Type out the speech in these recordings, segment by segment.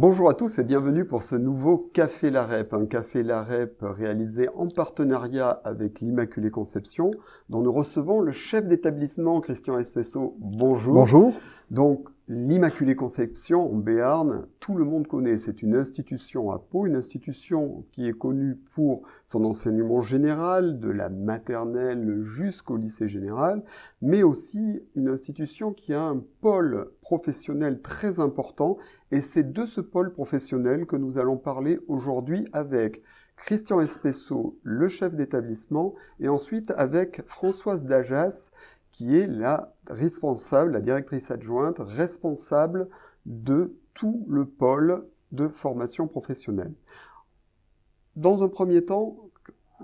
Bonjour à tous et bienvenue pour ce nouveau Café La Rep, un Café La Rep réalisé en partenariat avec l'Immaculée Conception, dont nous recevons le chef d'établissement Christian Espesso. Bonjour. Bonjour. Donc, l'Immaculée Conception en Béarn, tout le monde connaît. C'est une institution à Pau, une institution qui est connue pour son enseignement général, de la maternelle jusqu'au lycée général, mais aussi une institution qui a un pôle professionnel très important. Et c'est de ce pôle professionnel que nous allons parler aujourd'hui avec Christian Espesso, le chef d'établissement, et ensuite avec Françoise Dajas, qui est la responsable, la directrice adjointe, responsable de tout le pôle de formation professionnelle. Dans un premier temps,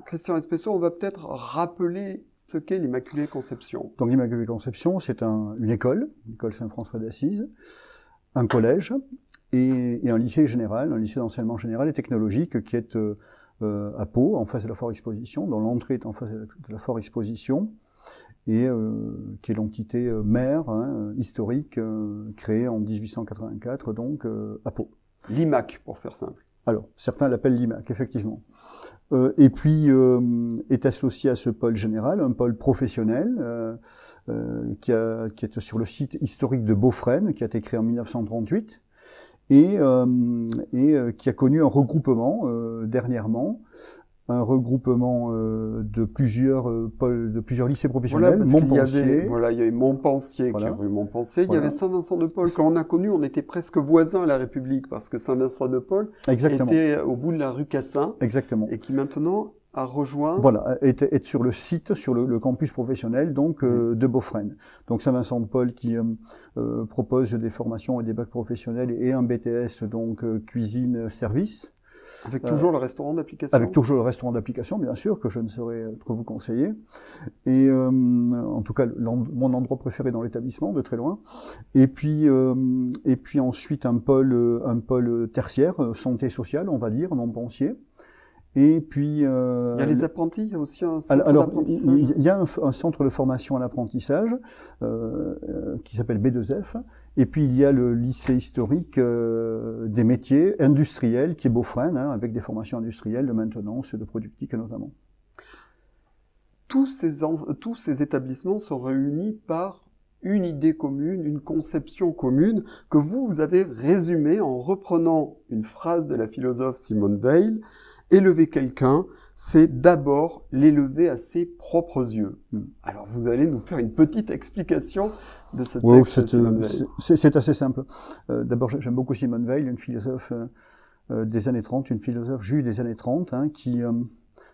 Christian Espesso, on va peut-être rappeler ce qu'est l'Immaculée Conception. Donc l'Immaculée Conception, c'est une école Saint-François d'Assise, un collège et un lycée général, un lycée d'enseignement général et technologique qui est à Pau, en face de la Foire Exposition, dont l'entrée est en face de la Foire Exposition, et qui est l'entité mère historique créée en 1884, donc à Pau. L'IMAC, pour faire simple. Alors, certains l'appellent l'IMAC, effectivement. Et puis est associé à ce pôle général, un pôle professionnel qui est sur le site historique de Beaufresne, qui a été créé en 1938, et qui a connu un regroupement dernièrement, un regroupement de plusieurs lycées professionnels, Montpensier. Il y avait Montpensier, voilà. Qui est rue Montpensier. Il y avait Saint-Vincent-de-Paul. Quand on a connu, on était presque voisins à la République, parce que Saint-Vincent-de-Paul était au bout de la rue Cassin. Exactement. Et qui maintenant a rejoint... Voilà, est sur le site, sur le campus professionnel, donc de Beaufresne. Donc Saint-Vincent-de-Paul qui propose des formations et des bacs professionnels et un BTS, donc cuisine-service. Avec toujours le restaurant d'application. Avec toujours le restaurant d'application, bien sûr, que je ne saurais trop vous conseiller. Et en tout cas, mon endroit préféré dans l'établissement, de très loin. Et puis ensuite un pôle tertiaire, santé sociale, on va dire, Montpensier. Et puis... il y a les apprentis, il y a aussi un centre d'apprentissage. Il y a un centre de formation à l'apprentissage qui s'appelle B2F. Et puis il y a le lycée historique des métiers industriels qui est Beaufresne, avec des formations industrielles de maintenance et de productique notamment. Tous ces établissements sont réunis par une idée commune, une conception commune que vous avez résumée en reprenant une phrase de la philosophe Simone Weil. Élever quelqu'un, c'est d'abord l'élever à ses propres yeux. Alors vous allez nous faire une petite explication de ce texte de Simone Weil. C'est assez simple. D'abord, j'aime beaucoup Simone Weil, une philosophe des années 30, une philosophe juive des années 30, qui a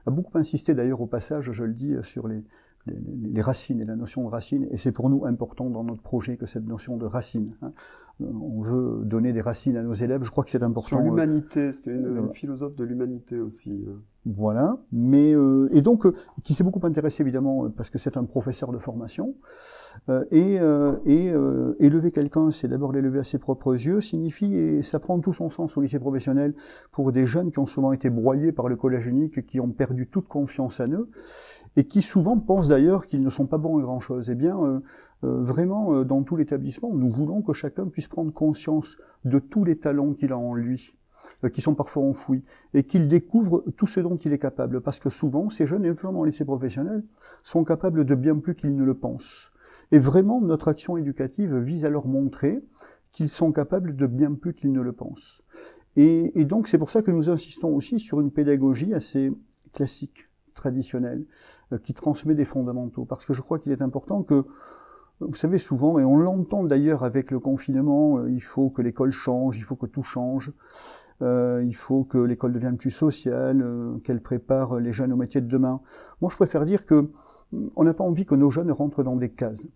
beaucoup insisté d'ailleurs au passage, je le dis, sur les racines et la notion de racine, et c'est pour nous important dans notre projet que cette notion de racine. On veut donner des racines à nos élèves, je crois que c'est important. Sur l'humanité, c'était une philosophe de l'humanité aussi. Voilà, mais et donc qui s'est beaucoup intéressé évidemment parce que c'est un professeur de formation élever quelqu'un, c'est d'abord l'élever à ses propres yeux, signifie et ça prend tout son sens au lycée professionnel pour des jeunes qui ont souvent été broyés par le collège unique, qui ont perdu toute confiance en eux et qui souvent pensent d'ailleurs qu'ils ne sont pas bons à grand chose. Eh bien vraiment dans tout l'établissement, nous voulons que chacun puisse prendre conscience de tous les talents qu'il a en lui, qui sont parfois enfouis, et qu'il découvre tout ce dont il est capable, parce que souvent, ces jeunes, étudiants dans le lycée professionnel, sont capables de bien plus qu'ils ne le pensent. Et vraiment, notre action éducative vise à leur montrer qu'ils sont capables de bien plus qu'ils ne le pensent. Et donc, c'est pour ça que nous insistons aussi sur une pédagogie assez classique, traditionnelle, qui transmet des fondamentaux, parce que je crois qu'il est important que, vous savez souvent, et on l'entend d'ailleurs avec le confinement, il faut que l'école change, il faut que tout change. Il faut que l'école devienne plus sociale, qu'elle prépare les jeunes au métier de demain. Moi, je préfère dire que on n'a pas envie que nos jeunes rentrent dans des cases.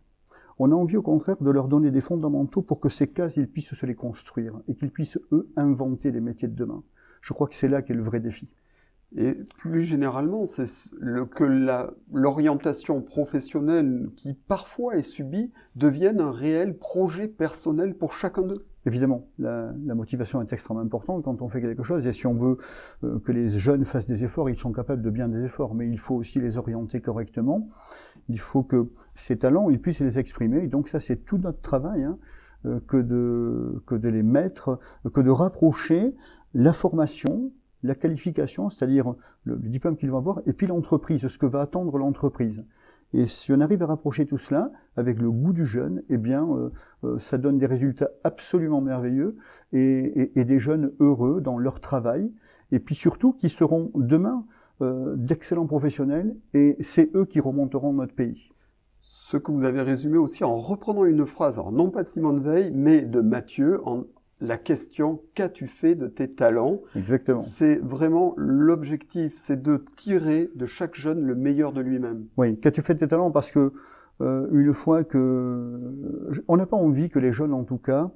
On a envie, au contraire, de leur donner des fondamentaux pour que ces cases, ils puissent se les construire et qu'ils puissent, eux, inventer les métiers de demain. Je crois que c'est là qu'est le vrai défi. Et plus généralement, c'est que l'orientation professionnelle qui parfois est subie devienne un réel projet personnel pour chacun d'eux. Évidemment, la motivation est extrêmement importante quand on fait quelque chose, et si on veut que les jeunes fassent des efforts, ils sont capables de bien des efforts, mais il faut aussi les orienter correctement, il faut que ces talents, ils puissent les exprimer, et donc ça c'est tout notre travail, que de les mettre, que de rapprocher la formation, la qualification, c'est-à-dire le diplôme qu'ils vont avoir, et puis l'entreprise, ce que va attendre l'entreprise. Et si on arrive à rapprocher tout cela avec le goût du jeune, eh bien, ça donne des résultats absolument merveilleux et des jeunes heureux dans leur travail, et puis surtout qui seront demain d'excellents professionnels, et c'est eux qui remonteront notre pays. Ce que vous avez résumé aussi en reprenant une phrase, alors non pas de Simone Veil, mais de Mathieu, en la question « Qu'as-tu fait de tes talents ?» Exactement. C'est vraiment l'objectif, c'est de tirer de chaque jeune le meilleur de lui-même. Oui, qu'as-tu fait de tes talents? Parce que une fois que... On n'a pas envie que les jeunes, en tout cas,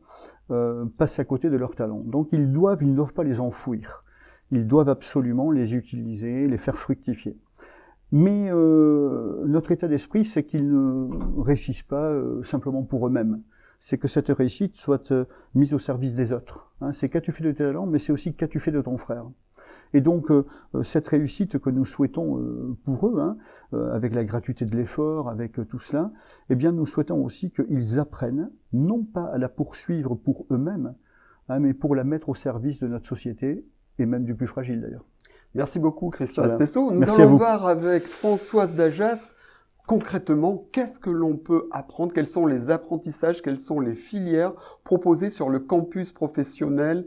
passent à côté de leurs talents. Donc ils ne doivent pas les enfouir. Ils doivent absolument les utiliser, les faire fructifier. Mais notre état d'esprit, c'est qu'ils ne réussissent pas simplement pour eux-mêmes. C'est que cette réussite soit mise au service des autres. Hein, c'est qu'as-tu fait de tes talents, mais c'est aussi qu'as-tu fait de ton frère. Et donc, cette réussite que nous souhaitons pour eux, hein, avec la gratuité de l'effort, avec tout cela, eh bien, nous souhaitons aussi qu'ils apprennent, non pas à la poursuivre pour eux-mêmes, hein, mais pour la mettre au service de notre société, et même du plus fragile d'ailleurs. Merci beaucoup, Christian Voilà. Espesso. Nous Merci allons voir avec Françoise Dajas, concrètement, qu'est-ce que l'on peut apprendre? Quels sont les apprentissages? Quelles sont les filières proposées sur le campus professionnel?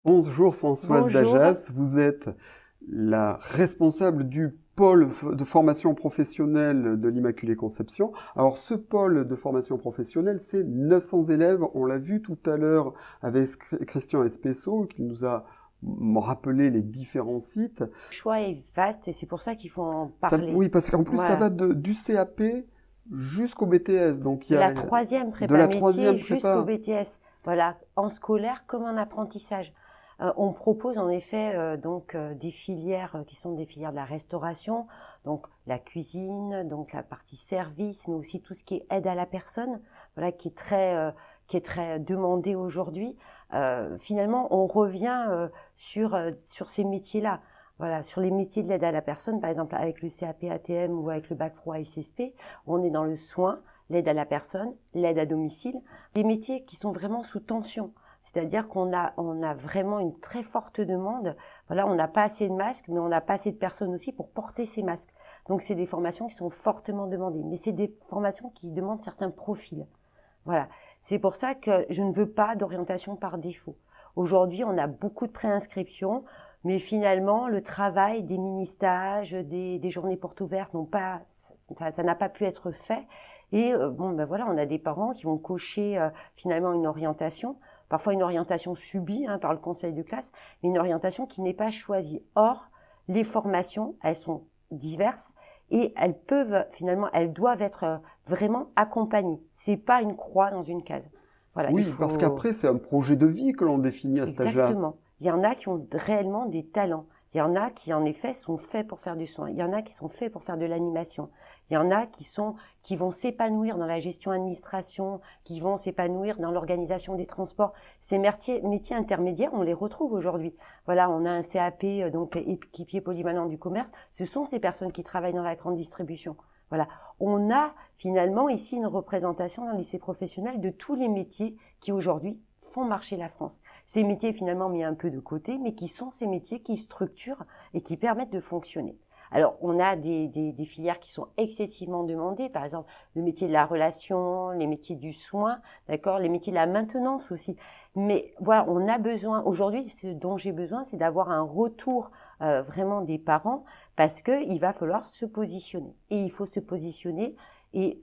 Bonjour Françoise Dajas, vous êtes la responsable du pôle de formation professionnelle de l'Immaculée Conception. Alors ce pôle de formation professionnelle, c'est 900 élèves, on l'a vu tout à l'heure avec Christian Espesso qui nous a rappeler les différents sites. Le choix est vaste et c'est pour ça qu'il faut en parler. Oui, parce qu'en plus, voilà. Ça va du CAP jusqu'au BTS. Donc, il y a la troisième prépa métier jusqu'au BTS. Voilà, en scolaire comme en apprentissage. On propose en effet des filières qui sont des filières de la restauration, donc la cuisine, donc la partie service, mais aussi tout ce qui est aide à la personne, voilà, qui est très demandé aujourd'hui. Finalement, on revient sur ces métiers-là. Voilà, sur les métiers de l'aide à la personne, par exemple avec le CAP ATM ou avec le bac pro ASSP, on est dans le soin, l'aide à la personne, l'aide à domicile, des métiers qui sont vraiment sous tension. C'est-à-dire qu'on a vraiment une très forte demande. Voilà, on n'a pas assez de masques, mais on n'a pas assez de personnes aussi pour porter ces masques. Donc c'est des formations qui sont fortement demandées, mais c'est des formations qui demandent certains profils. Voilà, c'est pour ça que je ne veux pas d'orientation par défaut. Aujourd'hui, on a beaucoup de préinscriptions, mais finalement, le travail des mini-stages, des journées portes ouvertes, ça n'a pas pu être fait. Et voilà, on a des parents qui vont cocher finalement une orientation, parfois une orientation subie par le conseil de classe, mais une orientation qui n'est pas choisie. Or, les formations, elles sont diverses et elles doivent être vraiment accompagnées. C'est pas une croix dans une case. Voilà, oui, parce qu'après, c'est un projet de vie que l'on définit à cet âge-là. Exactement. Il y en a qui ont réellement des talents. Il y en a qui, en effet, sont faits pour faire du soin. Il y en a qui sont faits pour faire de l'animation. Il y en a qui vont s'épanouir dans la gestion administration, qui vont s'épanouir dans l'organisation des transports. Ces métiers intermédiaires, on les retrouve aujourd'hui. Voilà, on a un CAP, donc équipier polyvalent du commerce. Ce sont ces personnes qui travaillent dans la grande distribution. Voilà. On a finalement ici une représentation dans le lycée professionnel de tous les métiers qui aujourd'hui font marcher la France. Ces métiers finalement mis un peu de côté, mais qui sont ces métiers qui structurent et qui permettent de fonctionner. Alors, on a des filières qui sont excessivement demandées, par exemple le métier de la relation, les métiers du soin, d'accord, les métiers de la maintenance aussi. Mais voilà, on a besoin, aujourd'hui, ce dont j'ai besoin, c'est d'avoir un retour vraiment des parents, parce que il va falloir se positionner. Et il faut se positionner et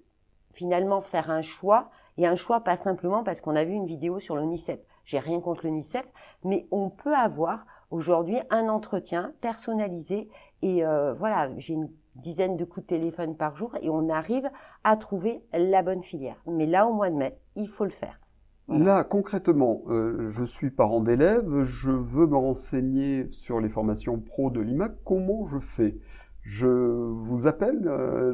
finalement faire un choix, et un choix pas simplement parce qu'on a vu une vidéo sur le NICEP. J'ai rien contre le NICEP, mais on peut avoir aujourd'hui un entretien personnalisé et voilà, j'ai une dizaine de coups de téléphone par jour et on arrive à trouver la bonne filière. Mais là, au mois de mai, il faut le faire. Voilà. Là, concrètement, je suis parent d'élèves, je veux me renseigner sur les formations pro de l'IMAC. Comment je fais ? Je vous appelle,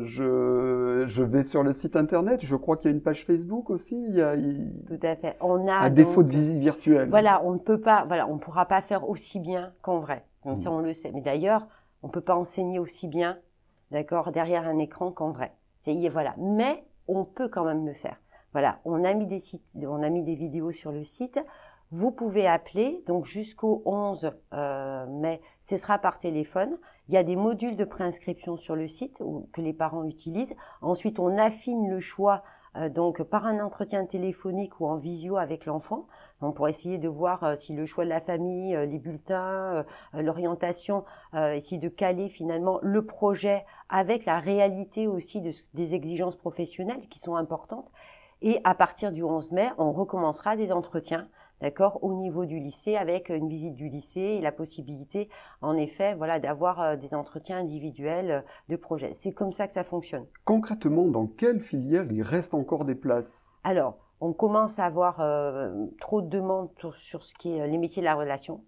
je vais sur le site internet, je crois qu'il y a une page Facebook aussi. Tout à fait. On a à défaut de visite virtuelle. Voilà, on ne pourra pas faire aussi bien qu'en vrai. Comme ça, on le sait. Mais d'ailleurs, on ne peut pas enseigner aussi bien d'accord, derrière un écran qu'en vrai. Voilà. Mais on peut quand même le faire. Voilà, on a mis des vidéos sur le site. Vous pouvez appeler, donc jusqu'au 11 mai, ce sera par téléphone. Il y a des modules de préinscription sur le site que les parents utilisent. Ensuite, on affine le choix donc par un entretien téléphonique ou en visio avec l'enfant, donc pour essayer de voir si le choix de la famille, les bulletins, l'orientation, essayer de caler finalement le projet avec la réalité aussi des exigences professionnelles qui sont importantes. Et à partir du 11 mai, on recommencera des entretiens, d'accord, au niveau du lycée, avec une visite du lycée et la possibilité, en effet, voilà, d'avoir des entretiens individuels de projet. C'est comme ça que ça fonctionne. Concrètement, dans quelle filière il reste encore des places? Alors, on commence à avoir trop de demandes sur ce qui est les métiers de la relation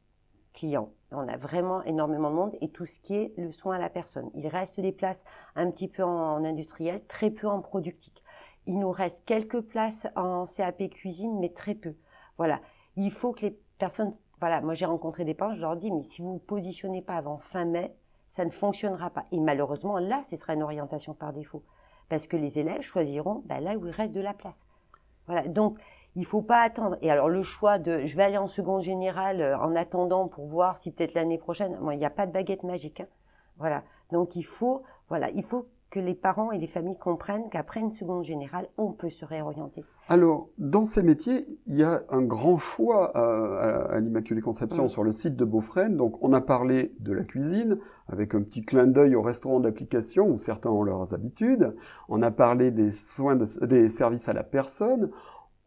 client. On a vraiment énormément de monde et tout ce qui est le soin à la personne. Il reste des places un petit peu en industriel, très peu en productique. Il nous reste quelques places en CAP cuisine, mais très peu. Voilà. Il faut que les personnes, voilà, moi j'ai rencontré des parents, je leur dis, mais si vous vous positionnez pas avant fin mai, ça ne fonctionnera pas. Et malheureusement, là, ce sera une orientation par défaut. Parce que les élèves choisiront là où il reste de la place. Voilà. Donc, il faut pas attendre. Et alors, le choix de, je vais aller en seconde générale en attendant pour voir si peut-être l'année prochaine, il n'y a pas de baguette magique. Hein. Voilà. Donc, il faut que les parents et les familles comprennent qu'après une seconde générale, on peut se réorienter. Alors, dans ces métiers, il y a un grand choix à l'Immaculée Conception sur le site de Beaufresne. Donc, on a parlé de la cuisine, avec un petit clin d'œil au restaurant d'application, où certains ont leurs habitudes. On a parlé des services à la personne.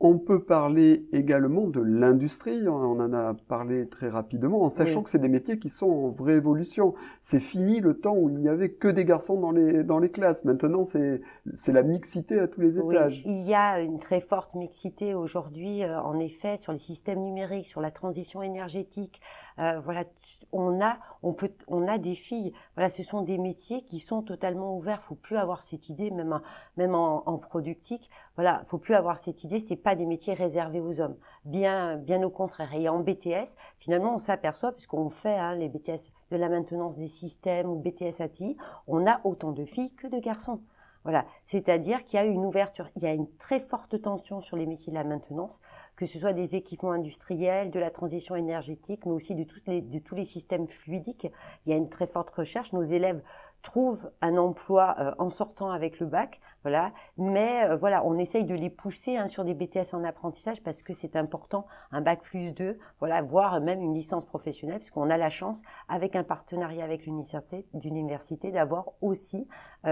On peut parler également de l'industrie, on en a parlé très rapidement, en sachant que c'est des métiers qui sont en vraie évolution. C'est fini le temps où il n'y avait que des garçons dans les classes. Maintenant, c'est la mixité à tous les étages. Il y a une très forte mixité aujourd'hui, en effet, sur les systèmes numériques, sur la transition énergétique. Voilà, on a des filles. Voilà, ce sont des métiers qui sont totalement ouverts. Faut plus avoir cette idée, même en productique. Voilà, faut plus avoir cette idée. C'est pas des métiers réservés aux hommes. Bien au contraire. Et en BTS, finalement, on s'aperçoit, puisqu'on fait les BTS de la maintenance des systèmes ou BTS ATI, on a autant de filles que de garçons. Voilà, c'est-à-dire qu'il y a une ouverture, il y a une très forte tension sur les métiers de la maintenance, que ce soit des équipements industriels, de la transition énergétique, mais aussi de tous les systèmes fluidiques. Il y a une très forte recherche. Nos élèves trouvent un emploi en sortant avec le bac, voilà. Mais voilà, on essaye de les pousser sur des BTS en apprentissage parce que c'est important, un bac +2, voilà, voire même une licence professionnelle, puisqu'on a la chance, avec un partenariat avec l'université, d'avoir aussi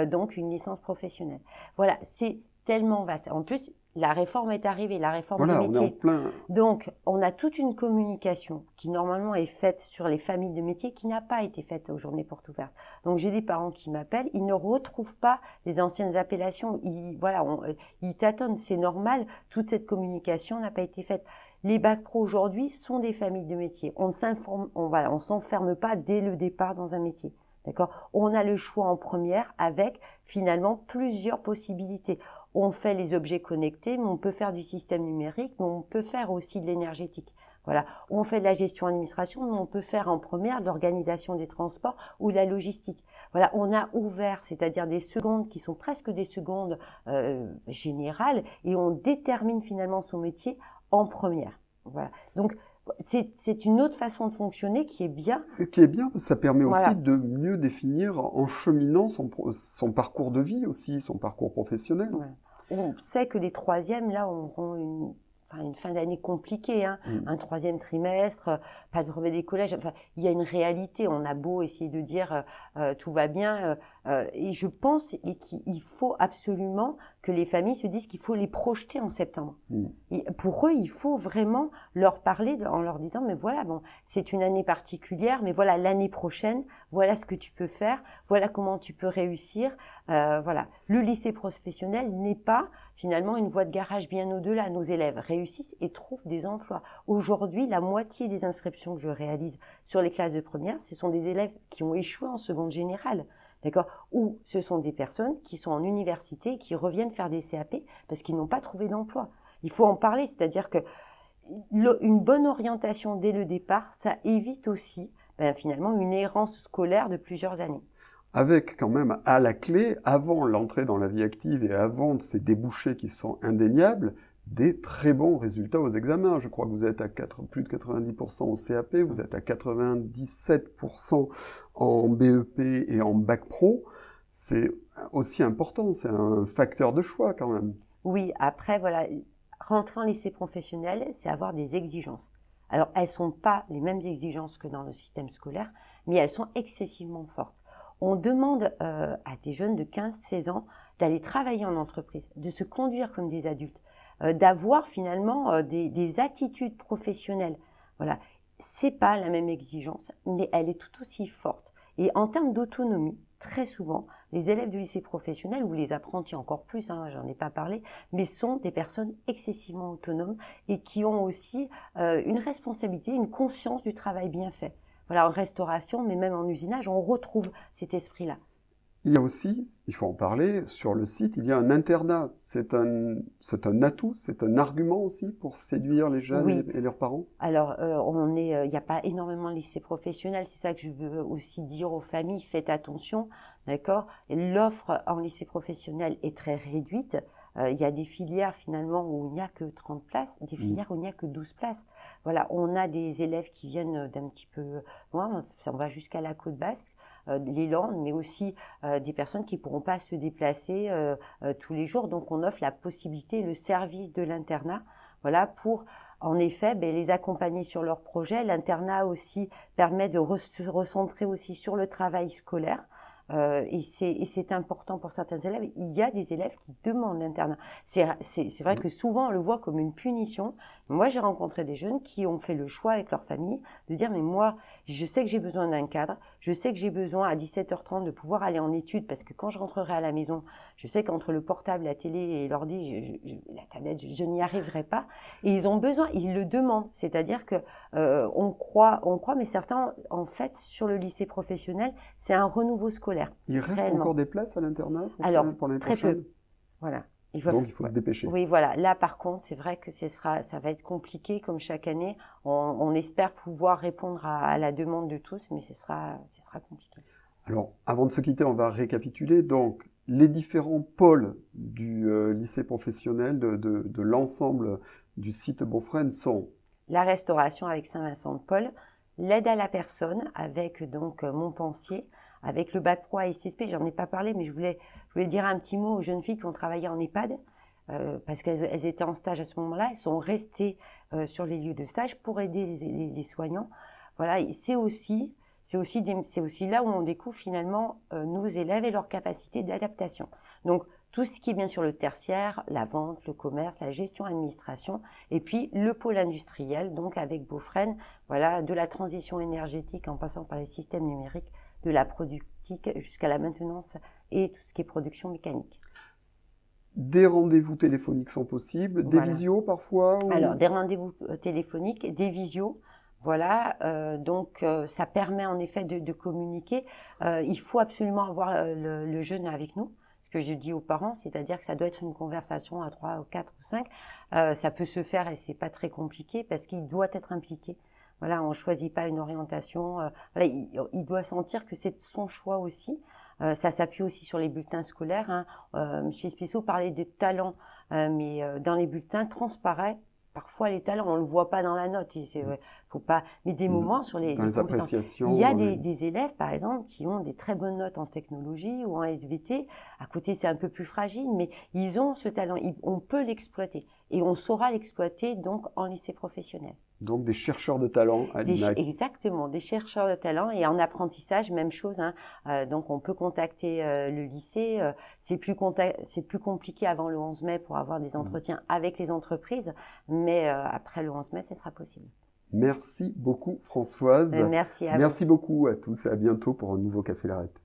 donc une licence professionnelle. Voilà, c'est tellement vaste. En plus, la réforme est arrivée, la réforme des métiers. On est en plein. Donc, on a toute une communication qui normalement est faite sur les familles de métiers qui n'a pas été faite aux journées portes ouvertes. Donc, j'ai des parents qui m'appellent, ils ne retrouvent pas les anciennes appellations. Ils tâtonnent, c'est normal. Toute cette communication n'a pas été faite. Les bacs pro aujourd'hui sont des familles de métiers. On s'enferme pas dès le départ dans un métier. D'accord ? On a le choix en première avec finalement plusieurs possibilités. On fait les objets connectés, mais on peut faire du système numérique, mais on peut faire aussi de l'énergétique. Voilà. On fait de la gestion administration, mais on peut faire en première de l'organisation des transports ou de la logistique. Voilà. On a ouvert, c'est-à-dire des secondes qui sont presque des secondes générales, et on détermine finalement son métier en première. Voilà. Donc, c'est une autre façon de fonctionner qui est bien. Qui est bien, ça permet aussi de mieux définir en cheminant son parcours de vie aussi, son parcours professionnel. Voilà. On sait que les troisièmes, là, auront une fin d'année compliquée, un troisième trimestre, pas de brevet des collèges. Enfin, il y a une réalité. On a beau essayer de dire tout va bien, et je pense qu'il faut absolument que les familles se disent qu'il faut les projeter en septembre. Et pour eux, il faut vraiment leur parler en leur disant mais voilà, bon, c'est une année particulière, mais voilà l'année prochaine, voilà ce que tu peux faire, voilà comment tu peux réussir. Voilà, le lycée professionnel n'est pas finalement une voie de garage, bien au-delà. Nos élèves réussissent et trouvent des emplois. Aujourd'hui, la moitié des inscriptions que je réalise sur les classes de première, ce sont des élèves qui ont échoué en seconde générale. D'accord ? Ou ce sont des personnes qui sont en université et qui reviennent faire des CAP parce qu'ils n'ont pas trouvé d'emploi. Il faut en parler, c'est-à-dire que une bonne orientation dès le départ, ça évite aussi finalement une errance scolaire de plusieurs années. avec quand même à la clé, avant l'entrée dans la vie active et avant ces débouchés qui sont indéniables, des très bons résultats aux examens. Je crois que vous êtes à plus de 90% au CAP, vous êtes à 97% en BEP et en Bac Pro. C'est aussi important, c'est un facteur de choix quand même. Oui, après, voilà, rentrer en lycée professionnel, c'est avoir des exigences. Alors, elles ne sont pas les mêmes exigences que dans le système scolaire, mais elles sont excessivement fortes. On demande à des jeunes de 15-16 ans d'aller travailler en entreprise, de se conduire comme des adultes, d'avoir finalement des attitudes professionnelles. Voilà, c'est pas la même exigence, mais elle est tout aussi forte. Et en termes d'autonomie, très souvent, les élèves du lycée professionnel, ou les apprentis encore plus, hein, j'en ai pas parlé, mais sont des personnes excessivement autonomes et qui ont aussi une responsabilité, une conscience du travail bien fait. Voilà, en restauration, mais même en usinage, on retrouve cet esprit-là. Il y a aussi, il faut en parler, sur le site, il y a un internat. C'est un atout, c'est un argument aussi pour séduire les jeunes et leurs parents. Alors, il n'y a pas énormément de lycées professionnels, c'est ça que je veux aussi dire aux familles, faites attention, d'accord? L'offre en lycée professionnel est très réduite. Il y a des filières finalement où il n'y a que 30 places, des filières où il n'y a que 12 places. Voilà, on a des élèves qui viennent d'un petit peu loin, on va jusqu'à la côte basque, les Landes, mais aussi des personnes qui ne pourront pas se déplacer tous les jours. Donc on offre la possibilité, le service de l'internat, voilà, pour en effet les accompagner sur leur projet. L'internat aussi permet de se recentrer aussi sur le travail scolaire. Et c'est important pour certains élèves. Il y a des élèves qui demandent l'internat. C'est vrai que souvent on le voit comme une punition. Moi, j'ai rencontré des jeunes qui ont fait le choix avec leur famille de dire mais moi, je sais que j'ai besoin d'un cadre, je sais que j'ai besoin à 17h30 de pouvoir aller en études parce que quand je rentrerai à la maison, je sais qu'entre le portable, la télé et l'ordi, la tablette, je n'y arriverai pas. Et ils ont besoin, ils le demandent. C'est-à-dire que on croit, mais certains, en fait, sur le lycée professionnel, c'est un renouveau scolaire. Il reste encore des places à l'internat pour l'année très prochaine? peu. Voilà. Donc il faut se dépêcher. Oui, voilà. Là, par contre, c'est vrai que ça va être compliqué, comme chaque année. On espère pouvoir répondre à la demande de tous, mais ce sera compliqué. Alors, avant de se quitter, on va récapituler. Donc, les différents pôles du lycée professionnel, de l'ensemble du site Beaufresne sont la restauration avec Saint-Vincent-de-Paul, l'aide à la personne avec donc Montpensier, avec le Bac Pro à SCSP, j'en ai pas parlé, mais je voulais dire un petit mot aux jeunes filles qui ont travaillé en EHPAD, parce qu'elles étaient en stage à ce moment-là, elles sont restées sur les lieux de stage pour aider les soignants. Voilà, c'est aussi là où on découvre finalement nos élèves et leur capacité d'adaptation. Donc, tout ce qui est bien sûr le tertiaire, la vente, le commerce, la gestion administration, et puis le pôle industriel, donc avec Beaufresne, voilà, de la transition énergétique en passant par les systèmes numériques, de la productique jusqu'à la maintenance et tout ce qui est production mécanique. Des rendez-vous téléphoniques sont possibles, des visios parfois Alors, des rendez-vous téléphoniques, des visios, voilà, donc ça permet en effet de communiquer. Il faut absolument avoir le jeune avec nous. Ce que je dis aux parents, c'est-à-dire que ça doit être une conversation à 3 ou 4 ou 5. Ça peut se faire et c'est pas très compliqué parce qu'il doit être impliqué. Voilà, on choisit pas une orientation. Voilà, il doit sentir que c'est son choix aussi. Ça s'appuie aussi sur les bulletins scolaires. Hein. Monsieur Espessot parlait des talents, mais dans les bulletins transparaît parfois les talents. On le voit pas dans la note. Faut pas. Mais des moments sur les appréciations. Il y a des élèves, par exemple, qui ont des très bonnes notes en technologie ou en SVT. À côté, c'est un peu plus fragile, mais ils ont ce talent. On peut l'exploiter et on saura l'exploiter donc en lycée professionnel. Donc des chercheurs de talent à l'INAC. Exactement, des chercheurs de talent et en apprentissage, même chose. Hein. Donc on peut contacter le lycée. C'est plus compliqué avant le 11 mai pour avoir des entretiens avec les entreprises, mais après le 11 mai, ce sera possible. Merci beaucoup Françoise. Merci à vous. Merci beaucoup à tous et à bientôt pour un nouveau Café Larrette.